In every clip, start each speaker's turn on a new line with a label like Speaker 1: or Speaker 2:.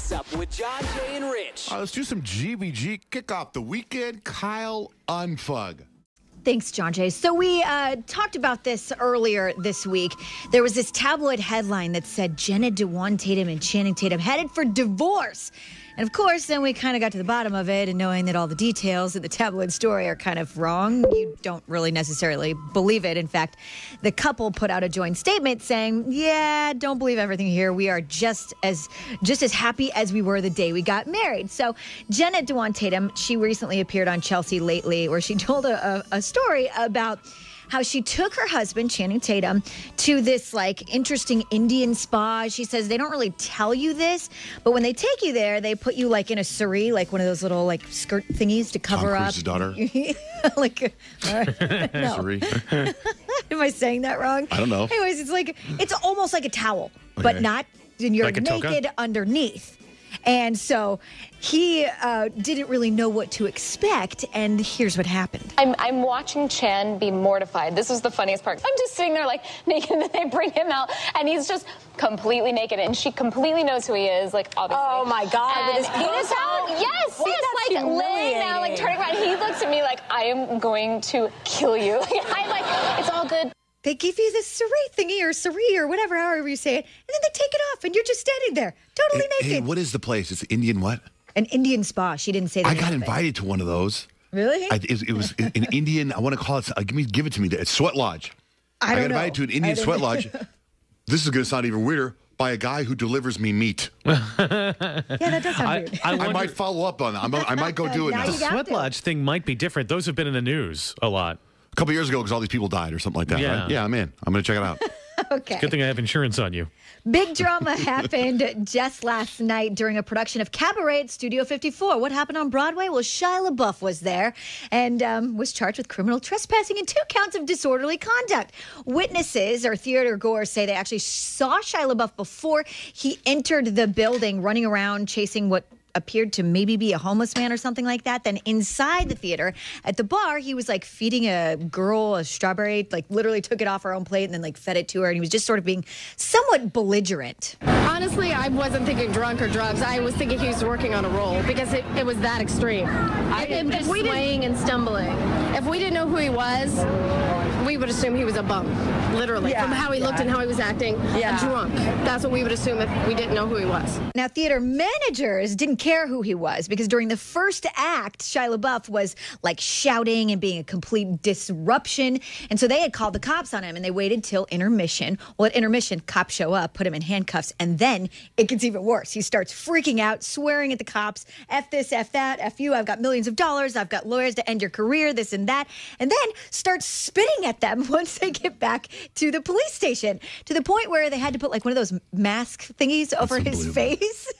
Speaker 1: What's Up with John, Jay, and Rich.
Speaker 2: Let's do some GBG. Kick off the weekend. Kyle Unfug.
Speaker 3: Thanks, John Jay. So we talked about this earlier this week. There was this tabloid headline that said Jenna Dewan Tatum and Channing Tatum headed for divorce. And of course, then we kind of got to the bottom of it, and knowing that all the details of the tabloid story are kind of wrong, you don't really necessarily believe it. In fact, the couple put out a joint statement saying, yeah, don't believe everything here. We are just as happy as we were the day we got married. So Jenna Dewan Tatum, she recently appeared on Chelsea Lately, where she told a story about how she took her husband, Channing Tatum, to this, interesting Indian spa. She says they don't really tell you this, but when they take you there, they put you, in a sari, one of those little, skirt thingies to cover
Speaker 2: Tom
Speaker 3: up.
Speaker 2: Cruise's daughter?
Speaker 3: No.
Speaker 2: Sari.
Speaker 3: Am I saying that wrong?
Speaker 2: I don't know.
Speaker 3: Anyways, it's almost like a towel, but not, and you're
Speaker 4: Like a toga?
Speaker 3: naked underneath. And so he didn't really know what to expect, and here's what happened.
Speaker 5: I'm watching Chan be mortified. This was the funniest part. I'm just sitting there naked, and then they bring him out, and he's just completely naked, and she completely knows who he is, obviously.
Speaker 6: Oh my God,
Speaker 5: and
Speaker 6: with his penis out?
Speaker 5: Yes,
Speaker 6: Wait,
Speaker 5: yes,
Speaker 6: that's
Speaker 5: laying down, turning around. He looks at me like, I am going to kill you. It's all good.
Speaker 3: They give you this sari or whatever, however you say it, and then they take it off, and you're just standing there, totally naked.
Speaker 2: Hey, what is the place? It's Indian what?
Speaker 3: An Indian spa. She didn't say that.
Speaker 2: I got invited to one of those.
Speaker 3: Really?
Speaker 2: It was an Indian, I want to call it, give it to me. It's Sweat Lodge.
Speaker 3: I
Speaker 2: got
Speaker 3: don't know.
Speaker 2: invited to an Indian Sweat Lodge. This is going to sound even weirder. By a guy who delivers me meat.
Speaker 3: Yeah, that does sound weird.
Speaker 2: I might follow up on that. I might go do it
Speaker 3: Now
Speaker 2: now.
Speaker 3: you
Speaker 4: The
Speaker 3: got
Speaker 4: Sweat
Speaker 3: to.
Speaker 4: Lodge thing might be different. Those have been in the news a lot.
Speaker 2: A couple years ago, because all these people died or something like that.
Speaker 4: Yeah.
Speaker 2: Right? Yeah, I'm in. I'm going to check it out.
Speaker 3: Okay.
Speaker 4: Good thing I have insurance on you.
Speaker 3: Big drama happened just last night during a production of Cabaret at Studio 54. What happened on Broadway? Well, Shia LaBeouf was there and was charged with criminal trespassing and 2 counts of disorderly conduct. Witnesses or theater goers say they actually saw Shia LaBeouf before he entered the building, running around chasing what appeared to maybe be a homeless man or something like that. Then inside the theater at the bar, he was feeding a girl a strawberry, literally took it off her own plate and then fed it to her. And he was just sort of being somewhat belligerent.
Speaker 7: Honestly, I wasn't thinking drunk or drugs. I was thinking he was working on a roll because it was that extreme.
Speaker 5: Him just swaying and stumbling.
Speaker 7: If we didn't know who he was, we would assume he was a bum, literally, from how he looked and how he was acting. A drunk. That's what we would assume if we didn't know who he was.
Speaker 3: Now, theater managers didn't care who he was because during the first act, Shia LaBeouf was shouting and being a complete disruption. And so they had called the cops on him and they waited till intermission. Well, at intermission, cops show up, put him in handcuffs, and then it gets even worse. He starts freaking out, swearing at the cops, F this, F that, F you, I've got millions of dollars, I've got lawyers to end your career, this and that, and then starts spitting at them once they get back to the police station, to the point where they had to put one of those mask thingies over his face.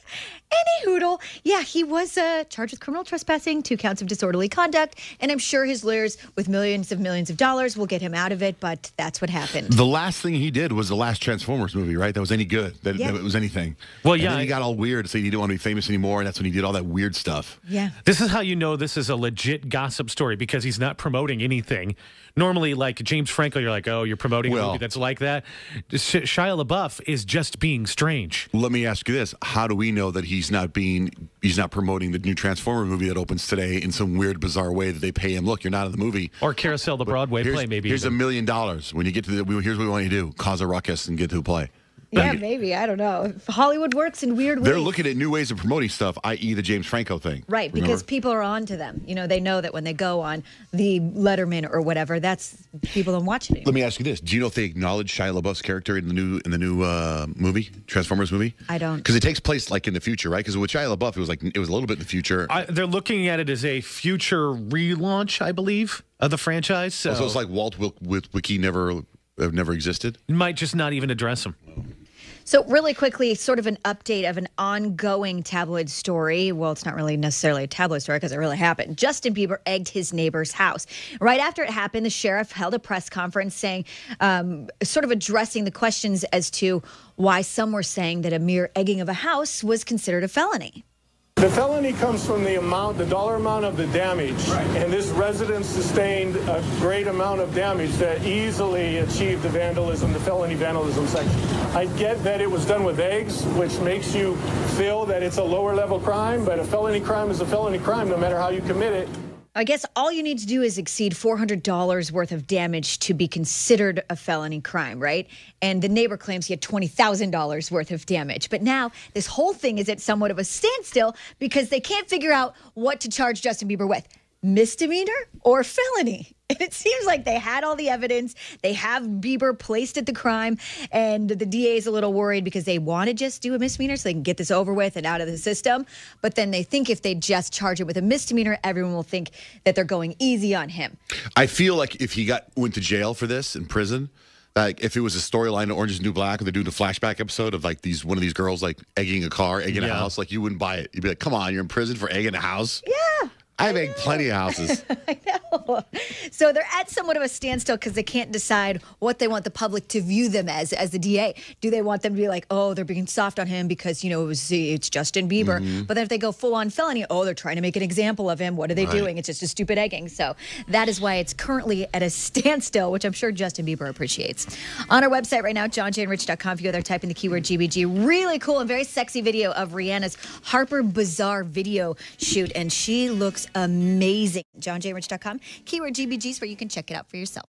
Speaker 3: Any hoodle. Yeah, he was charged with criminal trespassing, 2 counts of disorderly conduct, and I'm sure his lawyers with millions of dollars will get him out of it, but that's what happened.
Speaker 2: The last thing he did was the last Transformers movie, right? That was any good. That it was anything.
Speaker 4: Well,
Speaker 2: and
Speaker 4: yeah.
Speaker 2: then he got all weird to say he didn't want to be famous anymore, and that's when he did all that weird stuff.
Speaker 3: Yeah.
Speaker 4: This is how you know this is a legit gossip story because he's not promoting anything. Normally, James Franco, you're oh, you're promoting a movie that's like that. Shia LaBeouf is just being strange.
Speaker 2: Let me ask you this. How do we know that he's not promoting the new Transformer movie that opens today in some weird, bizarre way that they pay him? Look, you're not in the movie.
Speaker 4: Or Carousel, the Broadway play, maybe.
Speaker 2: Here's
Speaker 4: even.
Speaker 2: $1 million. When you get to here's what we want you to do. Cause a ruckus and get to a play.
Speaker 3: Yeah, maybe. I don't know. Hollywood works in weird ways.
Speaker 2: They're looking at new ways of promoting stuff, i.e. the James Franco thing.
Speaker 3: Right, because people are on to them. They know that when they go on the Letterman or whatever, that's people don't watch it anymore.
Speaker 2: Let me ask you this. Do you know if they acknowledge Shia LaBeouf's character in the new movie, Transformers movie?
Speaker 3: I don't.
Speaker 2: Because it takes place in the future, right? Because with Shia LaBeouf, it was a little bit in the future.
Speaker 4: They're looking at it as a future relaunch, I believe, of the franchise. So,
Speaker 2: it's like Walt Wiki never existed?
Speaker 4: Might just not even address him.
Speaker 3: So really quickly, sort of an update of an ongoing tabloid story. Well, it's not really necessarily a tabloid story because it really happened. Justin Bieber egged his neighbor's house. Right after it happened, the sheriff held a press conference saying, sort of addressing the questions as to why some were saying that a mere egging of a house was considered a felony.
Speaker 6: The felony comes from the dollar amount of the damage. Right. And this resident sustained a great amount of damage that easily achieved the felony vandalism section. I get that it was done with eggs, which makes you feel that it's a lower level crime, but a felony crime is a felony crime no matter how you commit it.
Speaker 3: I guess all you need to do is exceed $400 worth of damage to be considered a felony crime, right? And the neighbor claims he had $20,000 worth of damage. But now this whole thing is at somewhat of a standstill because they can't figure out what to charge Justin Bieber with. Misdemeanor or felony? And it seems like they had all the evidence. They have Bieber placed at the crime, and the DA is a little worried because they want to just do a misdemeanor so they can get this over with and out of the system. But then they think if they just charge it with a misdemeanor, everyone will think that they're going easy on him.
Speaker 2: I feel like if he went to jail for this in prison, like if it was a storyline of Orange is the New Black, and they're doing a flashback episode of like one of these girls like egging a car, egging a house, like you wouldn't buy it. You'd be like, come on, you're in prison for egging a house?
Speaker 3: Yeah.
Speaker 2: I've egged plenty of houses.
Speaker 3: I know. So they're at somewhat of a standstill because they can't decide what they want the public to view them as the DA. Do they want them to be like, oh, they're being soft on him because, it's Justin Bieber. Mm-hmm. But then if they go full on felony, oh, they're trying to make an example of him. What are they doing? It's just a stupid egging. So that is why it's currently at a standstill, which I'm sure Justin Bieber appreciates. On our website right now, johnjandrich.com, if you go there, type in the keyword GBG. Really cool and very sexy video of Rihanna's Harper Bazaar video shoot. And she looks amazing. johnjandrich.com, keyword GBGs, where you can check it out for yourself.